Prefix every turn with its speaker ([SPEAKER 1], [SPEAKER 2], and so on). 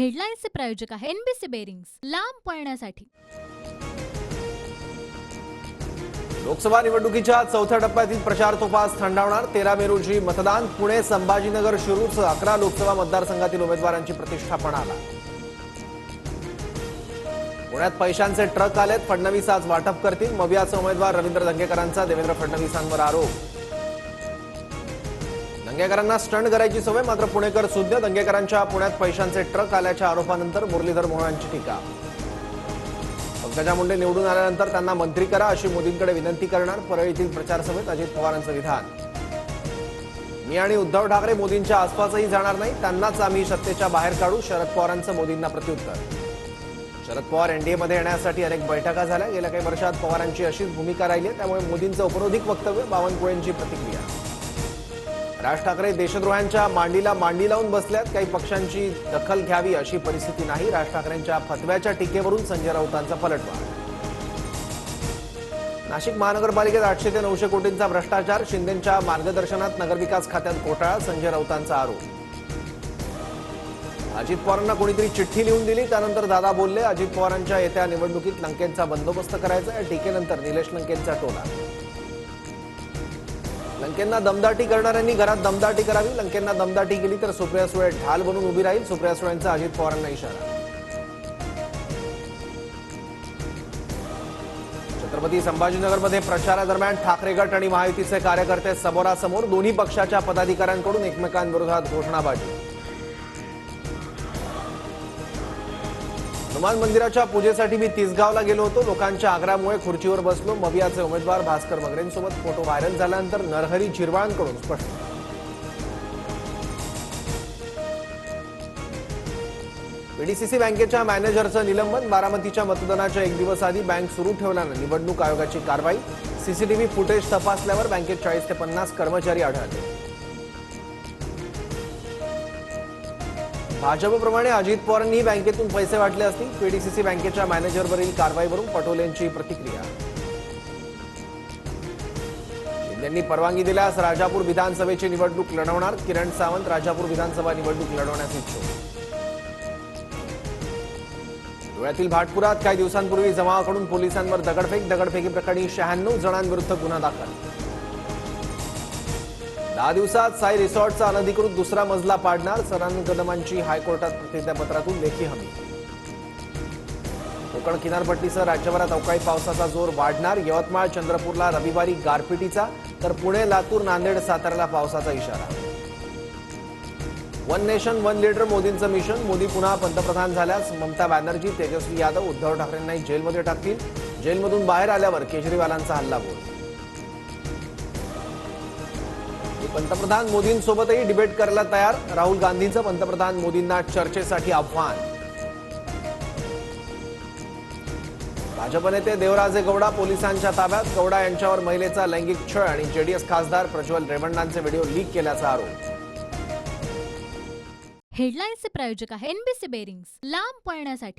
[SPEAKER 1] हेडलाईन्सचे प्रायोजक आहे NBC bearings, लांब पळण्यासाठी।
[SPEAKER 2] लोकसभा निवडणुकीच्या चौथ्या टप्प्यातील प्रचार तोफास थंडावणार। 13 मे रोजी मतदान। पुणे, संभाजीनगर, शिरूर 11 लोकसभा मतदारसंघातील उमेदवारांची प्रतिष्ठा पणाला। पुण्यात पैशांचे ट्रक आलेत। फडणवीस आज वाटप करतील। मवियाचे उमेदवार रवींद्र दंगेकरांचा देवेंद्र फडणवीसांवर आरोप। दंगेकरांना स्टंट करायची सवय, मात्र पुणेकर सुज्ञ। दंगेकरांच्या पुण्यात पैशांचे ट्रक आल्याच्या आरोपानंतर मुरलीधर मोहोळांची टीका। पंकजा मुंडे निवडून आल्यानंतर त्यांना मंत्री करा अशी मोदींकडे विनंती करणार। परळीतील प्रचार सभेत अजित पवारांचं विधान। मी आणि उद्धव ठाकरे मोदींच्या आसपासही जाणार नाही, त्यांनाच आम्ही सत्तेच्या बाहेर काढू। शरद पवारांचं मोदींना प्रत्युत्तर। शरद पवार एनडीएमध्ये येण्यासाठी अनेक बैठका झाल्या। गेल्या काही वर्षात पवारांची अशीच भूमिका राहिली आहे, त्यामुळे मोदींचं उपरोधिक वक्तव्य। बावनकुळेंची प्रतिक्रिया। राज ठाकरे देशद्रोहांच्या मांडीला मांडी लावून बसल्यात। काही पक्षांची दखल घ्यावी अशी परिस्थिती नाही। राज ठाकरेंच्या फतव्याच्या टीकेवरून संजय राऊतांचा पलटवार। नाशिक महानगरपालिकेत 800 ते 900 कोटींचा भ्रष्टाचार। शिंदेंच्या मार्गदर्शनात नगरविकास खात्यात घोटाळा। संजय राऊतांचा आरोप। अजित पवारांना कोणीतरी चिठ्ठी लिहून दिली, त्यानंतर दादा बोलले अजित पवारांच्या येत्या निवडणुकीत लंकेंचा बंदोबस्त करायचा। या टीकेनंतर निलेश लंकेंचा टोला। लंकेंना दमदाटी करणाऱ्यांनी घरात दमदाटी करावी। लंकेंना दमदाटी केली तर सुप्रिया सुळे ढाल बनून उभी राहील। सुप्रिया सुळेंचा अजित पवारांना इशारा। छत्रपती संभाजीनगरमध्ये प्रचारादरम्यान ठाकरे गट आणि महायुतीचे कार्यकर्ते समोरासमोर। दोन्ही पक्षाच्या पदाधिकाऱ्यांकडून एकमेकांविरोधात घोषणाबाजी। हनुमान मंदिराच्या पूजेसाठी मी तिसगावला गेलो होतो। लोकांच्या आग्रहामुळे खुर्चीवर बसलो। मवियाचे उमेदवार भास्कर मगरेंसोबत फोटो व्हायरल झाल्यानंतर नरहरी झिरवाळांकडून स्पष्ट। पीडीसीसी बँकेच्या मॅनेजरचं निलंबन। बारामतीच्या मतदानाच्या एक दिवस आधी बँक सुरू ठेवल्यानं निवडणूक आयोगाची कारवाई। सीसीटीव्ही फुटेज तपासल्यावर बँकेत 40 ते 50 कर्मचारी आढळले। भाजपप्रमाणे अजित पवारांनी बँकेतून पैसे वाटले असतील। पीडीसीसी बँकेच्या मॅनेजरवरील कारवाईवरून पटोलेंची प्रतिक्रिया। शिंदेंनी परवानगी दिल्यास राजापूर विधानसभेची निवडणूक लढवणार। किरण सावंत राजापूर विधानसभा निवडणूक लढवण्यास इच्छुक। धुळ्यातील भाटपुरात काही दिवसांपूर्वी जमावाकडून पोलिसांवर दगडफेकी प्रकरणी 96 जणांविरुद्ध गुन्हा दाखल। 10 दिवसात साई रिसॉर्टचा अनधिकृत दुसरा मजला पाडणार। सरांनी कदमांची हायकोर्टात प्रतिज्ञापत्रातून लेखी हमी। कोकण किनारपट्टीसह राज्यभरात अवकाळी पावसाचा जोर वाढणार। यवतमाळ चंद्रपूरला रविवारी गारपिटीचा, तर पुणे, लातूर, नांदेड, साताऱ्याला पावसाचा इशारा। वन नेशन वन लीडर मोदींचं मिशन। मोदी पुन्हा पंतप्रधान झाल्यास ममता बॅनर्जी, तेजस्वी यादव, उद्धव ठाकरेंनाही जेलमध्ये टाकतील। जेलमधून बाहेर आल्यावर केजरीवालांचा हल्लाबोल। पंतप्रधान मोदींसोबतही डिबेट करायला तयार। राहुल गांधींचं पंतप्रधान मोदींना चर्चेसाठी आव्हान। भाजप नेते देवराजे गौडा पोलिसांच्या ताब्यात। गौडा यांच्यावर महिलेचा लैंगिक छळ आणि जेडीएस खासदार प्रज्वल रेवंडांचे व्हिडिओ लीक केल्याचा आरोप।
[SPEAKER 1] हेडलाईन्सचे प्रायोजक आहे एनबीसी बेरिंग्स, लांब पळण्यासाठी।